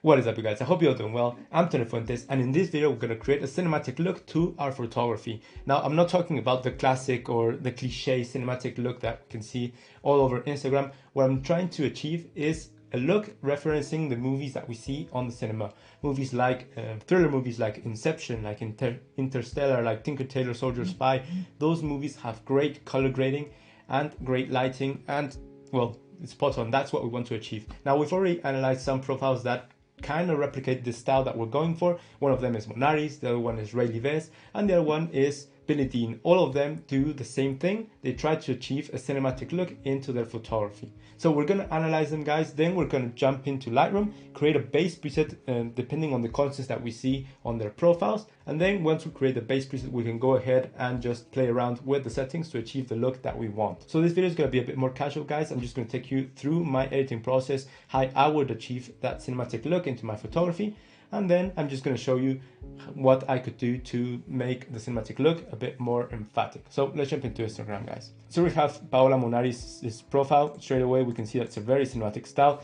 What is up, you guys? I hope you're doing well. I'm Fuentes, and in this video we're going to create a cinematic look to our photography. Now, I'm not talking about the classic or the cliche cinematic look that you can see all over Instagram. What I'm trying to achieve is a look referencing the movies that we see on the cinema. Movies like thriller movies like Inception, like Interstellar, like Tinker Tailor Soldier Spy. Those movies have great color grading and great lighting, and well, it's spot on. That's what we want to achieve. Now, we've already analyzed some profiles that kind of replicate the style that we're going for. One of them is Monaris, the other one is Ray Leves, and the other one is Billy Dean. All of them do the same thing. They try to achieve a cinematic look into their photography. So we're going to analyze them, guys. Then we're going to jump into Lightroom, create a base preset depending on the constants that we see on their profiles. And then once we create the base preset, we can go ahead and just play around with the settings to achieve the look that we want. So this video is going to be a bit more casual, guys. I'm just going to take you through my editing process, how I would achieve that cinematic look into my photography. And then I'm just going to show you what I could do to make the cinematic look a bit more emphatic. So let's jump into Instagram, guys. So we have Paola Monaris' profile. Straight away, we can see that's a very cinematic style.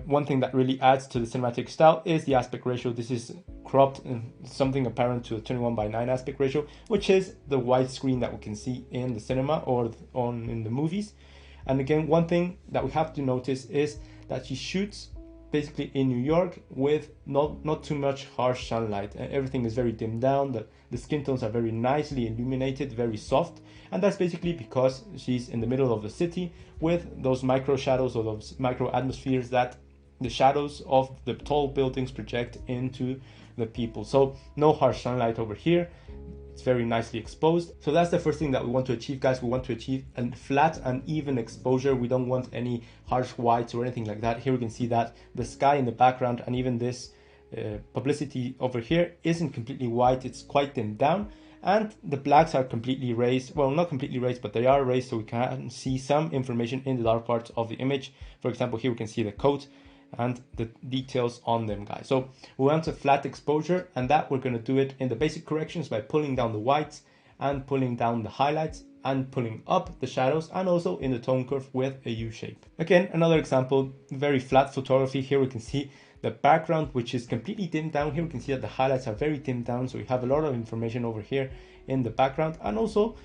One thing that really adds to the cinematic style is the aspect ratio. This is cropped and something apparent to a 21:9 aspect ratio, which is the widescreen that we can see in the cinema or in the movies. And again, one thing that we have to notice is that she shoots basically in New York with not too much harsh sunlight. Everything is very dimmed down. The skin tones are very nicely illuminated, very soft, and that's basically because she's in the middle of the city with those micro shadows or those micro atmospheres that the shadows of the tall buildings project into the people. So no harsh sunlight over here. It's very nicely exposed. So that's the first thing that we want to achieve, guys. We want to achieve a flat and even exposure. We don't want any harsh whites or anything like that. Here we can see that the sky in the background and even this publicity over here isn't completely white. It's quite dimmed down, and the blacks are completely raised. Well, not completely raised, but they are raised, so we can see some information in the dark parts of the image. For example, here we can see the coat and the details on them, guys. So we want a flat exposure, and that we're going to do it in the basic corrections by pulling down the whites and pulling down the highlights and pulling up the shadows, and also in the tone curve with a U shape. Again, another example, very flat photography. Here we can see the background, which is completely dimmed down. Here we can see that the highlights are very dimmed down, so we have a lot of information over here in the background. And also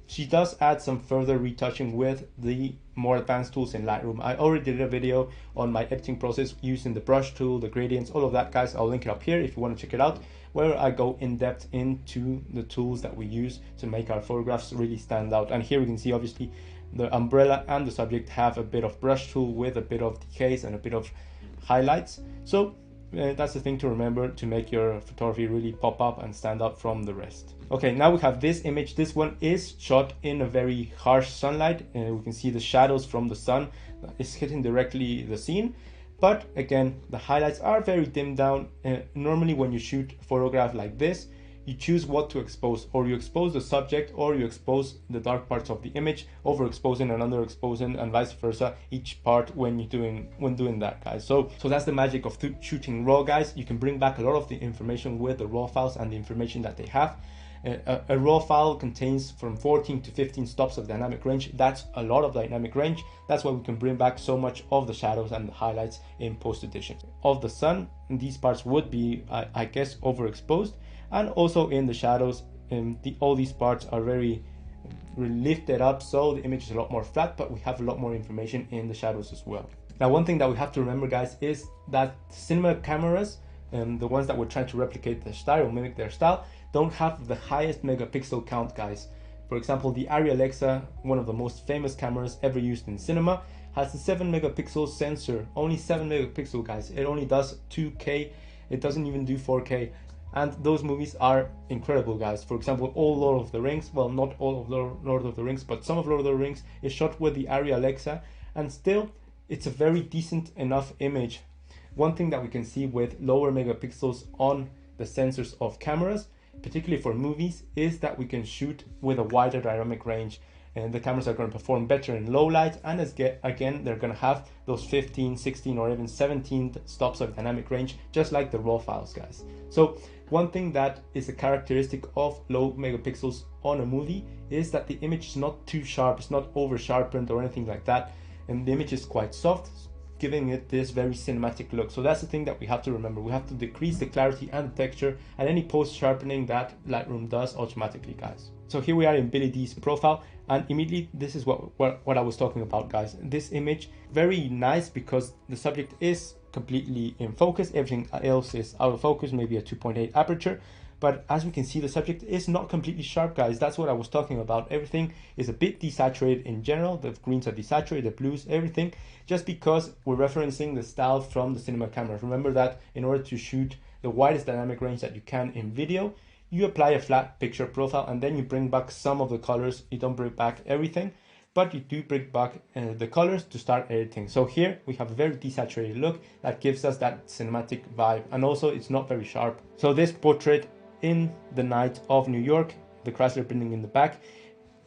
she does add some further retouching with the more advanced tools in Lightroom. I already did a video on my editing process using the brush tool, the gradients, all of that, guys. I'll link it up here if you want to check it out, where I go in depth into the tools that we use to make our photographs really stand out. And here we can see obviously the umbrella and the subject have a bit of brush tool with a bit of decays and a bit of highlights. So that's the thing to remember to make your photography really pop up and stand out from the rest. Okay, now we have this image. This one is shot in a very harsh sunlight. We can see the shadows from the sun is hitting directly the scene. But again, the highlights are very dimmed down. Normally when you shoot a photograph like this, you choose what to expose, or you expose the subject or you expose the dark parts of the image, overexposing and underexposing and vice versa each part when doing that, guys. So that's the magic of shooting raw, guys. You can bring back a lot of the information with the raw files and the information that they have. A raw file contains from 14 to 15 stops of dynamic range. That's a lot of dynamic range. That's why we can bring back so much of the shadows and the highlights in post edition. Of the sun, these parts would be, I guess, overexposed. And also in the shadows, all these parts are very lifted up, so the image is a lot more flat, but we have a lot more information in the shadows as well. Now, one thing that we have to remember, guys, is that cinema cameras, the ones that we're trying to replicate their style or mimic their style, don't have the highest megapixel count, guys. For example, the Arri Alexa, one of the most famous cameras ever used in cinema, has a 7 megapixel sensor. Only 7 megapixel, guys. It only does 2K. It doesn't even do 4K. And those movies are incredible, guys. For example, all Lord of the Rings, well, not all of Lord of the Rings, but some of Lord of the Rings is shot with the Arri Alexa, and still it's a very decent enough image. One thing that we can see with lower megapixels on the sensors of cameras, particularly for movies, is that we can shoot with a wider dynamic range, and the cameras are going to perform better in low light, and again they're going to have those 15, 16 or even 17 stops of dynamic range, just like the raw files, guys. So one thing that is a characteristic of low megapixels on a movie is that the image is not too sharp, it's not over sharpened or anything like that, and the image is quite soft, giving it this very cinematic look. So that's the thing that we have to remember. We have to decrease the clarity and the texture and any post sharpening that Lightroom does automatically, guys. So here we are in Billy D's profile, and immediately this is what I was talking about, guys. This image, very nice because the subject is completely in focus, everything else is out of focus, maybe a 2.8 aperture. But as we can see, the subject is not completely sharp, guys. That's what I was talking about. Everything is a bit desaturated in general. The greens are desaturated, the blues, everything, just because we're referencing the style from the cinema cameras. Remember that in order to shoot the widest dynamic range that you can in video, you apply a flat picture profile and then you bring back some of the colors. You don't bring back everything, but you do bring back the colors to start editing. So here we have a very desaturated look that gives us that cinematic vibe, and also it's not very sharp. So this portrait in the night of New York, the Chrysler building in the back.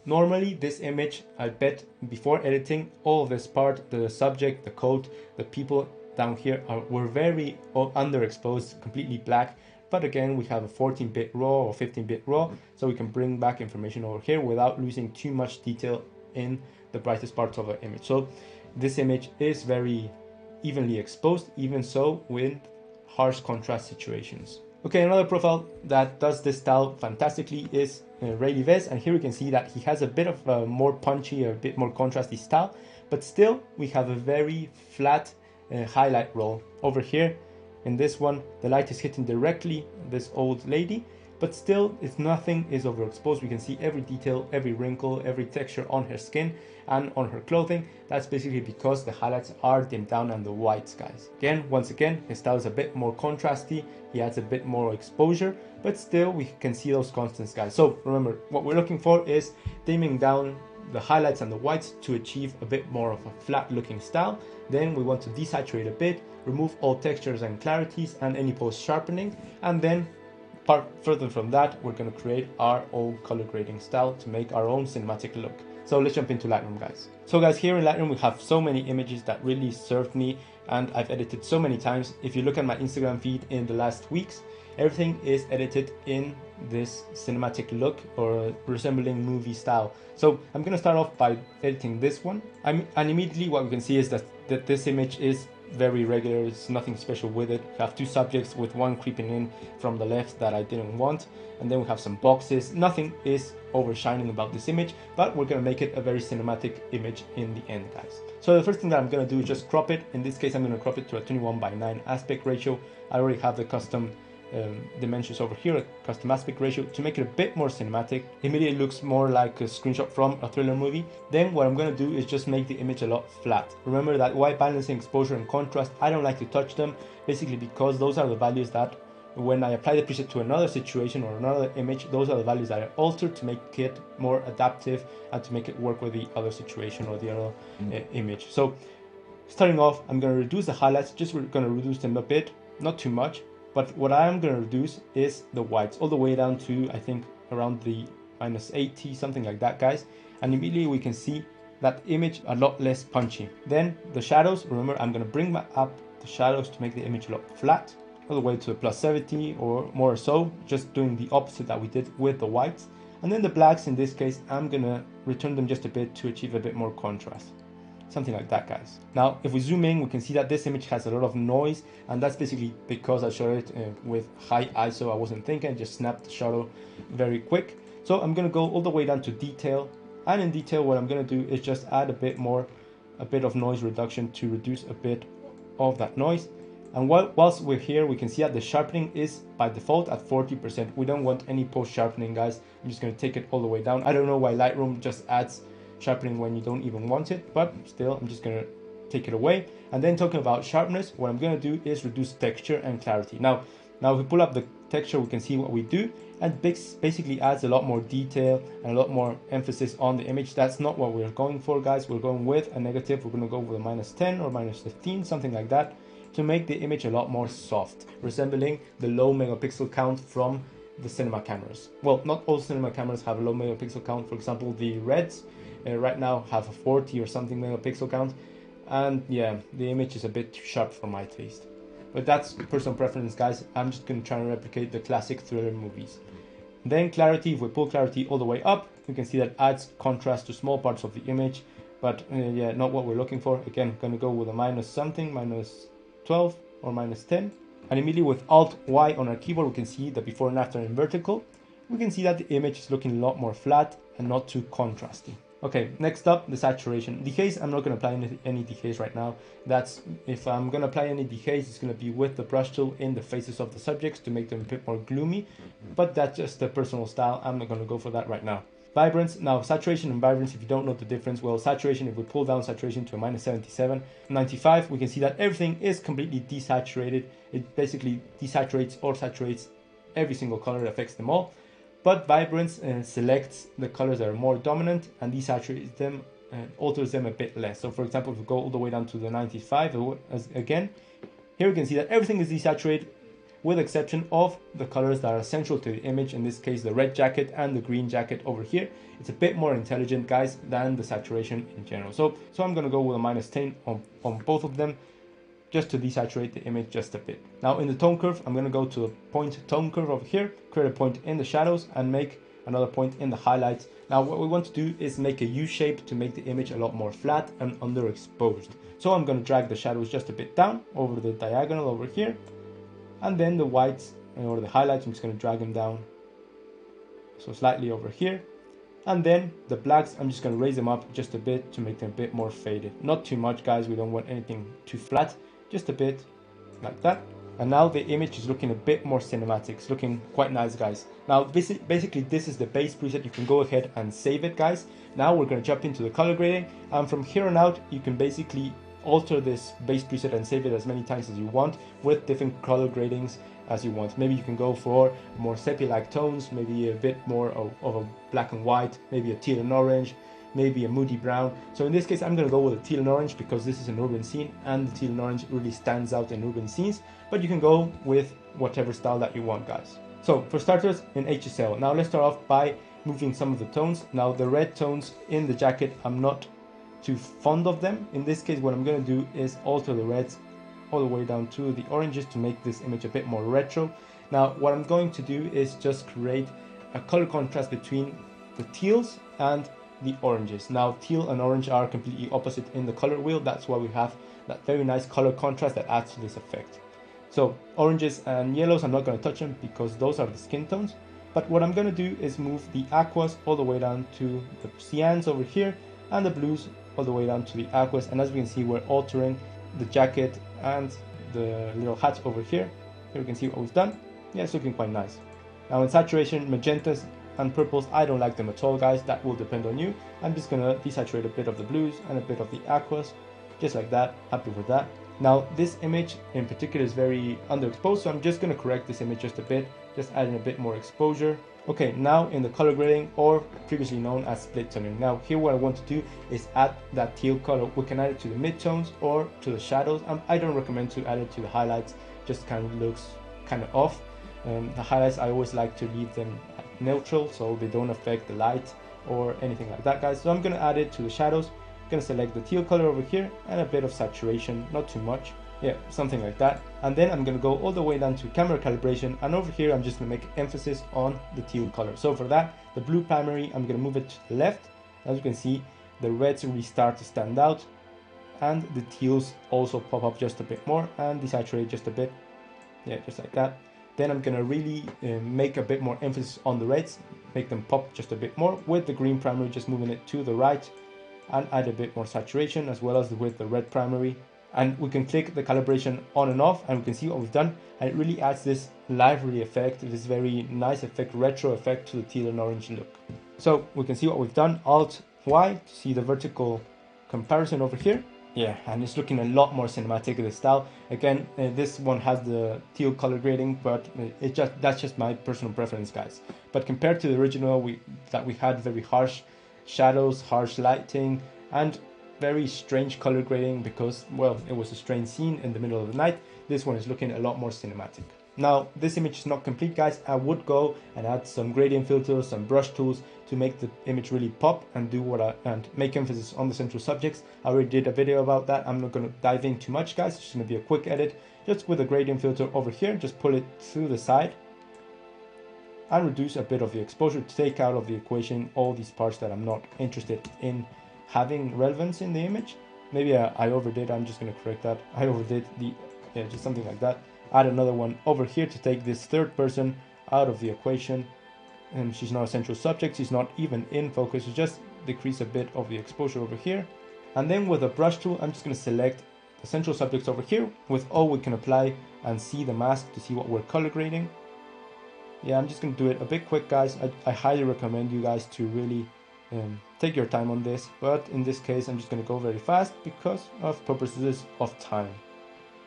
Normally this image, I bet before editing, all of this part, the subject, the coat, the people down here were very underexposed, completely black. But again, we have a 14-bit RAW or 15-bit RAW, so we can bring back information over here without losing too much detail in the brightest parts of the image. So this image is very evenly exposed, even so with harsh contrast situations. Okay, another profile that does this style fantastically is Ray Lives, and here we can see that he has a bit of a more punchy, a bit more contrasty style, but still we have a very flat highlight roll. Over here in this one, the light is hitting directly this old lady, but still nothing is overexposed. We can see every detail, every wrinkle, every texture on her skin and on her clothing. That's basically because the highlights are dimmed down and the whites, guys. Once again, his style is a bit more contrasty. He adds a bit more exposure, but still we can see those constants, guys. So remember, what we're looking for is dimming down the highlights and the whites to achieve a bit more of a flat looking style. Then we want to desaturate a bit, remove all textures and clarities and any post sharpening, and then further from that, we're going to create our own color grading style to make our own cinematic look. So let's jump into Lightroom, guys. So guys, here in Lightroom, we have so many images that really served me and I've edited so many times. If you look at my Instagram feed in the last weeks, everything is edited in this cinematic look or resembling movie style. So I'm going to start off by editing this one. And immediately what we can see is that this image is very regular. There's nothing special with it. We have two subjects with one creeping in from the left that I didn't want, and then we have some boxes. Nothing is overshining about this image, but we're going to make it a very cinematic image in the end, guys. So the first thing that I'm going to do is just crop it. In this case, I'm going to crop it to a 21:9 aspect ratio. I already have the custom dimensions over here, a custom aspect ratio, to make it a bit more cinematic. Immediately looks more like a screenshot from a thriller movie. Then what I'm going to do is just make the image a lot flat. Remember that while balancing exposure and contrast, I don't like to touch them, basically because those are the values that when I apply the preset to another situation or another image, those are the values that I alter to make it more adaptive and to make it work with the other situation or the other image. So starting off, I'm going to reduce the highlights, just we're going to reduce them a bit, not too much. But what I am going to reduce is the whites all the way down to, I think, around the -80, something like that, guys. And immediately we can see that image a lot less punchy. Then the shadows, remember, I'm going to bring up the shadows to make the image a lot flat, all the way to a +70 or more or so, just doing the opposite that we did with the whites. And then the blacks, in this case, I'm going to return them just a bit to achieve a bit more contrast. Something like that, guys. Now, if we zoom in, we can see that this image has a lot of noise, and that's basically because I shot it with high ISO. I wasn't thinking, just snapped the shutter very quick. So I'm going to go all the way down to detail, and in detail what I'm going to do is just add a bit of noise reduction to reduce a bit of that noise. And whilst we're here, we can see that the sharpening is by default at 40%. We don't want any post sharpening, guys. I'm just going to take it all the way down. I don't know why Lightroom just adds sharpening when you don't even want it, but still I'm just going to take it away. And then talking about sharpness, what I'm going to do is reduce texture and clarity. Now if we pull up the texture, we can see what we do, and basically adds a lot more detail and a lot more emphasis on the image. That's not what we're going for, guys. We're going with a negative. We're going to go with a -10 or -15, something like that, to make the image a lot more soft, resembling the low megapixel count from the cinema cameras. Well, not all cinema cameras have a low megapixel count. For example, the Reds right now have a 40 or something megapixel count, and yeah, the image is a bit too sharp for my taste. But that's personal preference, guys. I'm just going to try and replicate the classic thriller movies. Then clarity, if we pull clarity all the way up, you can see that adds contrast to small parts of the image, but yeah, not what we're looking for. Again, gonna go with a minus something, minus 12 or minus 10. And immediately with Alt Y on our keyboard, we can see the before and after in vertical. We can see that the image is looking a lot more flat and not too contrasty. Okay, next up, the saturation. Dehaze, I'm not going to apply any dehaze right now. That's, if I'm going to apply any dehaze, it's going to be with the brush tool in the faces of the subjects to make them a bit more gloomy. But that's just a personal style. I'm not going to go for that right now. Vibrance, now saturation and vibrance, if you don't know the difference, well, saturation, if we pull down saturation to a minus 77, 95, we can see that everything is completely desaturated. It basically desaturates or saturates every single color, affects them all. But vibrance selects the colors that are more dominant and desaturates them and alters them a bit less. So for example, if we go all the way down to the 95, again, here we can see that everything is desaturated with exception of the colors that are central to the image, in this case the red jacket and the green jacket over here. It's a bit more intelligent, guys, than the saturation in general. So I'm going to go with a minus 10 on both of them, just to desaturate the image just a bit. Now in the tone curve, I'm going to go to a point tone curve over here, create a point in the shadows and make another point in the highlights. Now what we want to do is make a U shape to make the image a lot more flat and underexposed. So I'm going to drag the shadows just a bit down over the diagonal over here. And then the whites or the highlights, I'm just going to drag them down so slightly over here. And then the blacks, I'm just going to raise them up just a bit to make them a bit more faded. Not too much, guys, we don't want anything too flat, just a bit like that. And now the image is looking a bit more cinematic. It's looking quite nice, guys. Now basically this is the base preset. You can go ahead and save it, guys. Now we're going to jump into the color grading, and from here on out you can basically alter this base preset and save it as many times as you want with different color gradings as you want. Maybe you can go for more sepia-like tones, maybe a bit more of a black and white, maybe a teal and orange, maybe a moody brown. So in this case, I'm going to go with a teal and orange because this is an urban scene and the teal and orange really stands out in urban scenes, but you can go with whatever style that you want, guys. So for starters, in HSL, now let's start off by moving some of the tones. Now the red tones in the jacket, I'm not too fond of them. In this case, what I'm going to do is alter the reds all the way down to the oranges to make this image a bit more retro. Now what I'm going to do is just create a color contrast between the teals and the oranges. Now teal and orange are completely opposite in the color wheel. That's why we have that very nice color contrast that adds to this effect. So oranges and yellows, I'm not going to touch them because those are the skin tones. But what I'm going to do is move the aquas all the way down to the cyans over here and the blues all the way down to the aquas. And as we can see, we're altering the jacket and the little hats over here. Here we can see what we've done. Yeah, it's looking quite nice. Now in saturation, magentas and purples, I don't like them at all, guys. That will depend on you. I'm just gonna desaturate a bit of the blues and a bit of the aquas, just like that. Happy with that. Now this image in particular is very underexposed, so I'm just gonna correct this image just a bit, just adding a bit more exposure. Okay, now in the color grading, or previously known as split toning. Now here what I want to do is add that teal color. We can add it to the midtones or to the shadows. I don't recommend to add it to the highlights, just kind of looks kind of off. The highlights, I always like to leave them at neutral so they don't affect the light or anything like that, guys. So I'm gonna add it to the shadows. I'm gonna select the teal color over here and a bit of saturation, not too much. Yeah, something like that. And then I'm going to go all the way down to camera calibration, and over here I'm just going to make emphasis on the teal color. So for that, the blue primary, I'm going to move it to the left. As you can see, the reds really start to stand out and the teals also pop up just a bit more and desaturate just a bit. Yeah, just like that. Then I'm going to really make a bit more emphasis on the reds, make them pop just a bit more with the green primary, just moving it to the right, and add a bit more saturation as well as with the red primary. And we can click the calibration on and off and we can see what we've done, and it really adds this lively effect, this very nice effect, retro effect to the teal and orange look. So we can see what we've done. Alt Y to see the vertical comparison over here. Yeah, and it's looking a lot more cinematic in the style. Again, this one has the teal color grading, but that's just my personal preference, guys. But compared to the original, we had very harsh shadows, harsh lighting, and very strange color grading because, well, it was a strange scene in the middle of the night. This one is looking a lot more cinematic. Now, this image is not complete, guys. I would go and add some gradient filters, some brush tools to make the image really pop and do and make emphasis on the central subjects. I already did a video about that. I'm not going to dive in too much, guys. It's just going to be a quick edit, just with a gradient filter over here. Just pull it through the side and reduce a bit of the exposure to take out of the equation all these parts that I'm not interested in having relevance in the image. Maybe I overdid. I'm just going to correct that. I overdid just something like that. Add another one over here to take this third person out of the equation. And she's not a central subject. She's not even in focus. So just decrease a bit of the exposure over here. And then with a brush tool, I'm just going to select the central subjects over here. With O, we can apply and see the mask to see what we're color grading. Yeah, I'm just going to do it a bit quick, guys. I highly recommend you guys to really take your time on this. But in this case, I'm just going to go very fast because of purposes of time.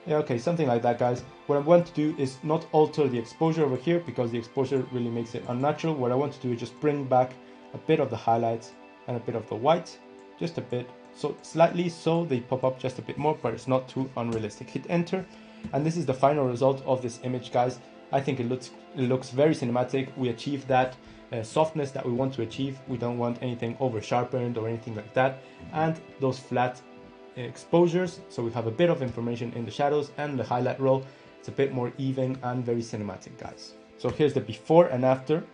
Yeah, okay, something like that, guys. What I want to do is not alter the exposure over here because the exposure really makes it unnatural. What I want to do is just bring back a bit of the highlights and a bit of the white, just a bit, so slightly, so they pop up just a bit more, but it's not too unrealistic. Hit enter, and this is the final result of this image, guys. I think it looks very cinematic. We achieved that softness that we want to achieve. We don't want anything over sharpened or anything like that, and those flat exposures, so we have a bit of information in the shadows, and the highlight roll, it's a bit more even and very cinematic, guys. So here's the before and after,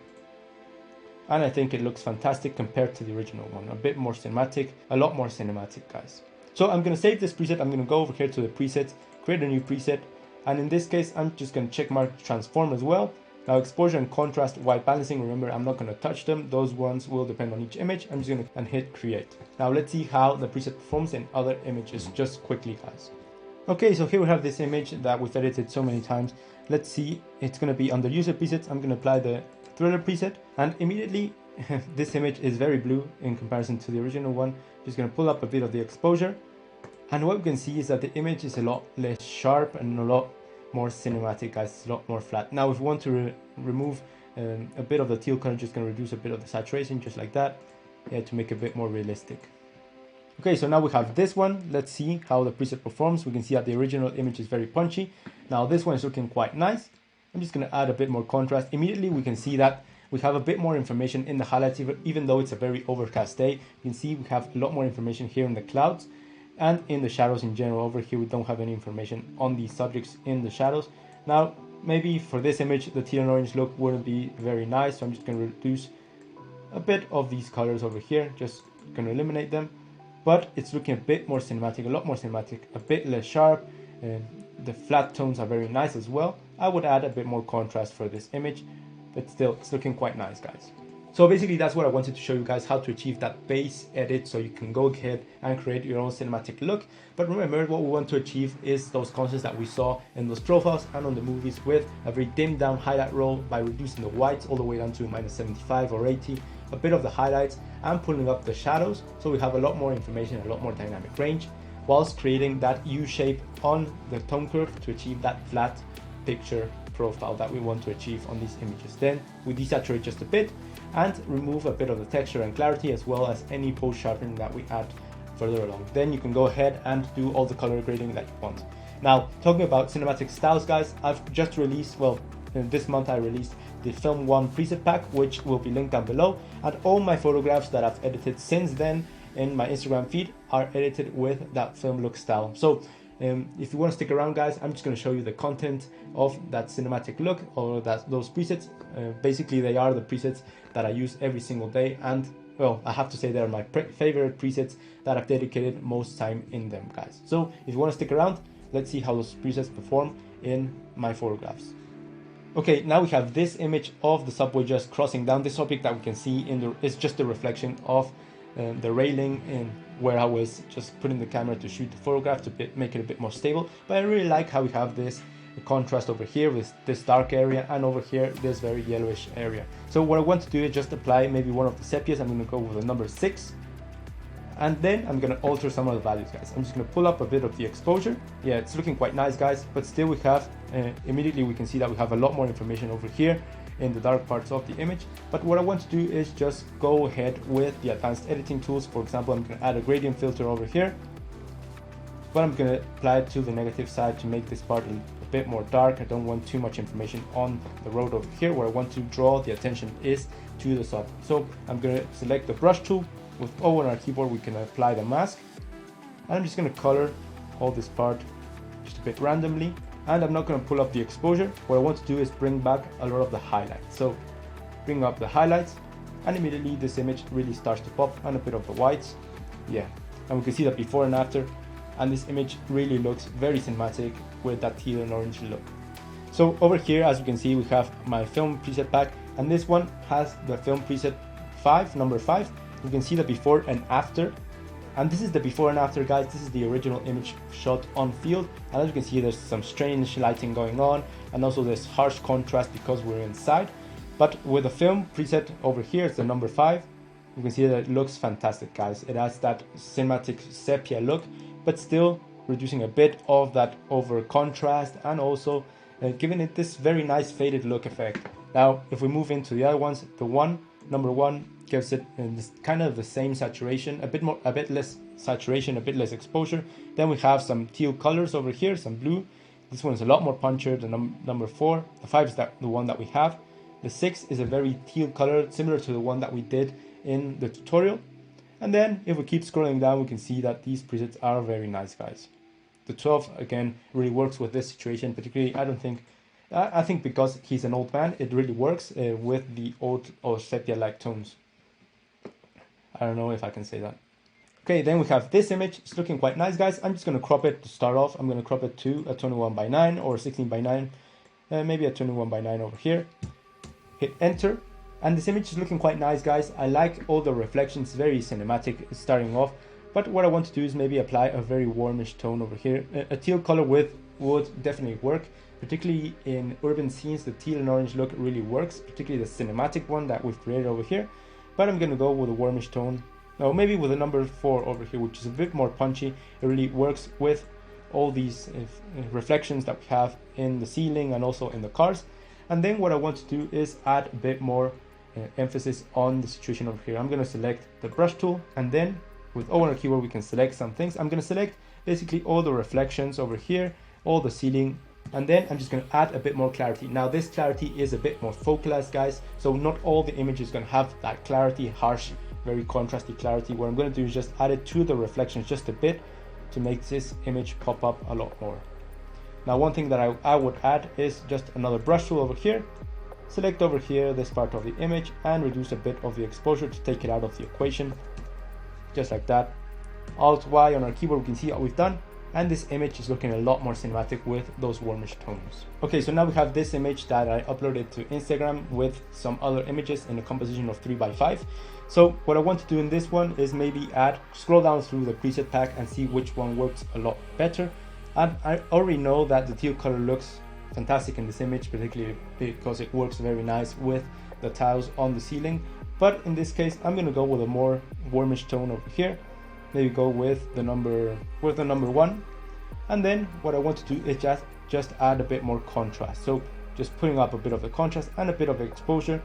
and I think it looks fantastic compared to the original one. A bit more cinematic, a lot more cinematic, guys. So I'm going to save this preset. I'm going to go over here to the presets, create a new preset, and in this case I'm just going to check mark transform as well. Now exposure and contrast, white balancing, remember I'm not going to touch them. Those ones will depend on each image. I'm just going to hit create. Now let's see how the preset performs in other images just quickly, guys. Okay, so here we have this image that we've edited so many times. Let's see, it's going to be under user presets. I'm going to apply the thriller preset, and immediately this image is very blue in comparison to the original one. Just going to pull up a bit of the exposure, and what we can see is that the image is a lot less sharp and a lot more cinematic, guys. It's a lot more flat. Now if we want to remove a bit of the teal color, just going to reduce a bit of the saturation, just like that, yeah, to make it a bit more realistic. Okay, so now we have this one. Let's see how the preset performs. We can see that the original image is very punchy. Now this one is looking quite nice. I'm just going to add a bit more contrast. Immediately we can see that we have a bit more information in the highlights, even though it's a very overcast day. You can see we have a lot more information here in the clouds and in the shadows in general. Over here we don't have any information on these subjects in the shadows. Now maybe for this image the teal and orange look wouldn't be very nice, so I'm just going to reduce a bit of these colors over here, just going to eliminate them. But it's looking a bit more cinematic, a lot more cinematic, a bit less sharp. The flat tones are very nice as well. I would add a bit more contrast for this image, but still it's looking quite nice, guys. So basically that's what I wanted to show you guys, how to achieve that base edit so you can go ahead and create your own cinematic look. But remember, what we want to achieve is those concepts that we saw in those profiles and on the movies, with a very dimmed down highlight roll by reducing the whites all the way down to -75 or 80, a bit of the highlights, and pulling up the shadows so we have a lot more information, a lot more dynamic range, whilst creating that U shape on the tone curve to achieve that flat picture profile that we want to achieve on these images. Then we desaturate just a bit and remove a bit of the texture and clarity, as well as any post sharpening that we add further along. Then you can go ahead and do all the color grading that you want. Now, talking about cinematic styles, guys, I've just released, well, this month I released the Film 1 preset pack, which will be linked down below, and all my photographs that I've edited since then in my Instagram feed are edited with that film look style. So if you want to stick around, guys, I'm just going to show you the content of that cinematic look, or those presets. Basically they are the presets that I use every single day, and well, I have to say they're my favorite presets that I've dedicated most time in them, guys. So if you want to stick around, let's see how those presets perform in my photographs. Okay, now we have this image of the subway just crossing down. This object that we can see is just a reflection of the railing, in where I was just putting the camera to shoot the photograph to make it a bit more stable. But I really like how we have this contrast over here with this dark area, and over here this very yellowish area. So what I want to do is just apply maybe one of the sepias. I'm going to go with the number 6, and then I'm going to alter some of the values, guys. I'm just going to pull up a bit of the exposure. Yeah, it's looking quite nice, guys, but still we have immediately we can see that we have a lot more information over here in the dark parts of the image. But what I want to do is just go ahead with the advanced editing tools. For example, I'm going to add a gradient filter over here, but I'm going to apply it to the negative side to make this part a bit more dark. I don't want too much information on the road over here. Where I want to draw the attention is to the sub. So I'm going to select the brush tool. With O on our keyboard we can apply the mask, and I'm just going to color all this part just a bit randomly, and I'm not going to pull up the exposure. What I want to do is bring back a lot of the highlights. So bring up the highlights, and immediately this image really starts to pop, and a bit of the whites. Yeah, and we can see that before and after, and this image really looks very cinematic with that teal and orange look. So over here, as you can see, we have my film preset pack, and this one has the film preset 5, number 5. You can see the before and after, and this is the before and after, guys. This is the original image shot on field, and as you can see, there's some strange lighting going on, and also there's harsh contrast because we're inside. But with the film preset over here, it's the number 5. You can see that it looks fantastic, guys. It has that cinematic sepia look, but still reducing a bit of that over contrast, and also giving it this very nice faded look effect. Now, if we move into the other ones, number 1 gives it this kind of the same saturation, a bit less saturation, a bit less exposure. Then we have some teal colors over here, some blue. This one is a lot more punchier than number 4. The 5 is the one that we have. The 6 is a very teal color, similar to the one that we did in the tutorial. And then if we keep scrolling down, we can see that these presets are very nice, guys. The 12 again really works with this situation, particularly I think because he's an old man, it really works with the old or sepia-like tones. I don't know if I can say that. Okay, then we have this image. It's looking quite nice, guys. I'm just going to crop it to start off. I'm going to crop it to a 21:9 or 16:9, maybe a 21:9 over here. Hit enter, and this image is looking quite nice, guys. I like all the reflections, very cinematic starting off. But what I want to do is maybe apply a very warmish tone over here. A teal color would definitely work, particularly in urban scenes. The teal and orange look really works, particularly the cinematic one that we've created over here. But I'm going to go with a warmish tone. No, maybe with a number 4 over here, which is a bit more punchy. It really works with all these reflections that we have in the ceiling and also in the cars. And then what I want to do is add a bit more emphasis on the situation over here. I'm going to select the brush tool, and then with O on our keyboard, we can select some things. I'm going to select basically all the reflections over here, all the ceiling, and then I'm just going to add a bit more clarity. Now this clarity is a bit more focalized, guys, so not all the image is going to have that clarity, harsh, very contrasty clarity. What I'm going to do is just add it to the reflections just a bit to make this image pop up a lot more. Now one thing that I would add is just another brush tool over here. Select over here this part of the image and reduce a bit of the exposure to take it out of the equation. Just like that. Alt Y on our keyboard, we can see what we've done, and this image is looking a lot more cinematic with those warmish tones. Okay, so now we have this image that I uploaded to Instagram with some other images in a composition of 3x5. So what I want to do in this one is maybe scroll down through the preset pack and see which one works a lot better. And I already know that the teal color looks fantastic in this image, particularly because it works very nice with the tiles on the ceiling. But in this case, I'm going to go with a more warmish tone over here. Maybe go with the number 1. And then what I want to do is just add a bit more contrast. So just putting up a bit of the contrast and a bit of exposure.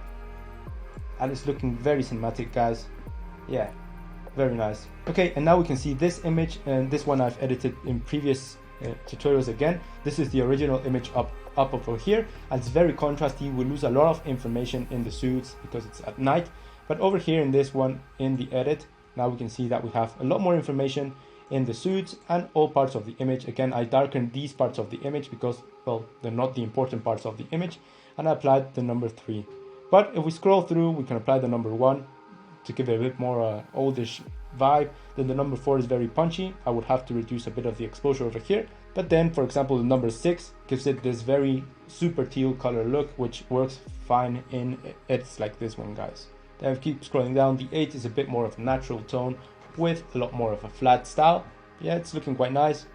And it's looking very cinematic, guys. Yeah, very nice. Okay, and now we can see this image, and this one I've edited in previous tutorials again. This is the original image up over here, and it's very contrasty. We lose a lot of information in the suits because it's at night. But over here in this one, in the edit, now we can see that we have a lot more information in the suits and all parts of the image. Again, I darkened these parts of the image because, well, they're not the important parts of the image, and I applied the number 3. But if we scroll through, we can apply the number 1 to give it a bit more oldish vibe. Then the number 4 is very punchy. I would have to reduce a bit of the exposure over here. But then, for example, the number 6 gives it this very super teal color look, which works fine in edits like this one, guys. Then we keep scrolling down. The 8 is a bit more of a natural tone with a lot more of a flat style. Yeah, it's looking quite nice.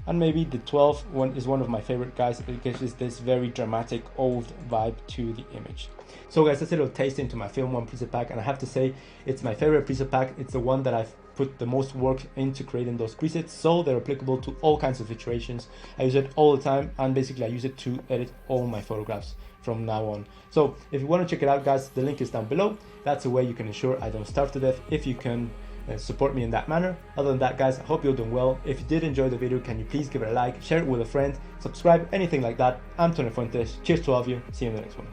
And maybe the 12 one is one of my favorite, guys. It gives this very dramatic old vibe to the image. So guys, that's a little taste into my Film 1 preset pack, and I have to say it's my favorite preset pack. It's the one that I've put the most work into creating those presets, so they're applicable to all kinds of situations. I use it all the time, and basically I use it to edit all my photographs from now on. So if you want to check it out, guys, the link is down below. That's a way you can ensure I don't starve to death if you can support me in that manner. Other than that, guys, I hope you're doing well. If you did enjoy the video, can you please give it a like, share it with a friend, subscribe, anything like that. I'm Fuentes. Cheers to all of you. See you in the next one.